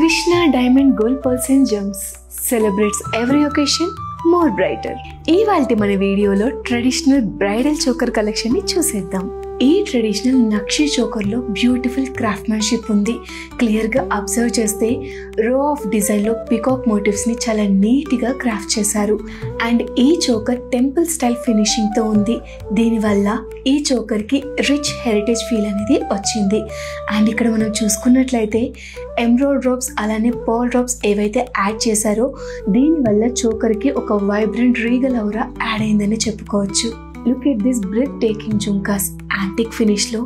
Krishna Diamond Gold Pearls and Gems celebrates every occasion more brighter. ఇవాల్టి మన వీడియోలో traditional bridal choker collection ని చూసేద్దాం. ఈ ట్రెడిషనల్ నక్షి చోకర్ లో బ్యూటిఫుల్ క్రాఫ్ట్‌మెన్‌షిప్ ఉంది. క్లియర్ గా అబ్జర్వ్ చేస్తే రో ఆఫ్ డిజైన్ లో పికాక్ మోటివ్స్ ని చాలా నీట్ గా క్రాఫ్ట్ చేశారు. అండ్ ఈ చోకర్ టెంపుల్ స్టైల్ ఫినిషింగ్ తో ఉంది. దీని వల్ల ఈ చోకర్ కి రిచ్ హెరిటేజ్ ఫీల్ అనేది వచ్చింది. అండ్ ఇక్కడ మనం చూసుకున్నట్లయితే ఎమరాల్డ్ డ్రాప్స్ అలానే పర్ల్ డ్రాప్స్ ఏవైతే యాడ్ చేశారో దీని వల్ల చోకర్ కి ఒక వైబ్రెంట్ రీగల్ ఔరా యాడ్ అయిందని చెప్పుకోవచ్చు. Look at this breathtaking jhumkas antique finish లో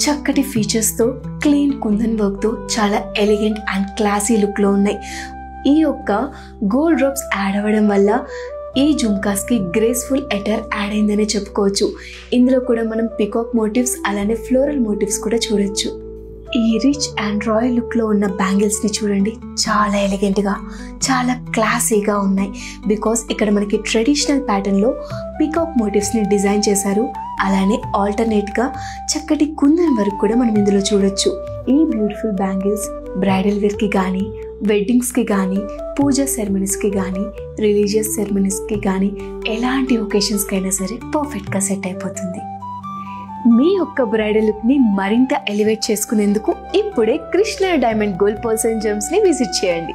చక్కటి ఫీచర్స్ తో క్లీన్ కుందన్ వర్క్ తో చాలా ఎలిగెంట్ అండ్ క్లాసీ లుక్ లో ఉన్నాయి. ఈ యొక్క గోల్డ్ డ్రాప్స్ యాడ్ అవ్వడం వల్ల ఈ జుంకాస్ కి గ్రేస్ఫుల్ ఎటర్ యాడ్ అయిందని చెప్పుకోవచ్చు. ఇందులో కూడా మనం పికాక్ మోటివ్స్ అలానే ఫ్లోరల్ మోటివ్స్ కూడా చూడొచ్చు. ఈ రిచ్ అండ్ రాయల్ లుక్ లో ఉన్న బ్యాంగిల్స్ ని చూడండి, చాలా ఎలిగెంట్ గా చాలా క్లాసీగా ఉన్నాయి. బికాస్ ఇక్కడ మనకి ట్రెడిషనల్ ప్యాటర్న్ లో పికాక్ మోటివ్స్ ని డిజైన్ చేశారు. అలానే ఆల్టర్నేట్ గా చక్కటి కుందన్ వర్క్ కూడా మనం ఇందులో చూడొచ్చు. ఈ బ్యూటిఫుల్ బ్యాంగిల్స్ బ్రైడల్ వేర్ కి కానీ, వెడ్డింగ్స్ కి కానీ, పూజా సెరమనీస్ కి కానీ, రిలీజియస్ సెరమనీస్ కి కానీ ఎలాంటి ఒకేషన్స్ కి అయినా సరే పర్ఫెక్ట్ గా సెట్ అయిపోతుంది. మీ యొక్క బ్రైడల్ లుక్ ని మరింత ఎలివేట్ చేసుకునేందుకు ఇప్పుడే Krishna diamond gold pearls and gems ని విజిట్ చేయండి.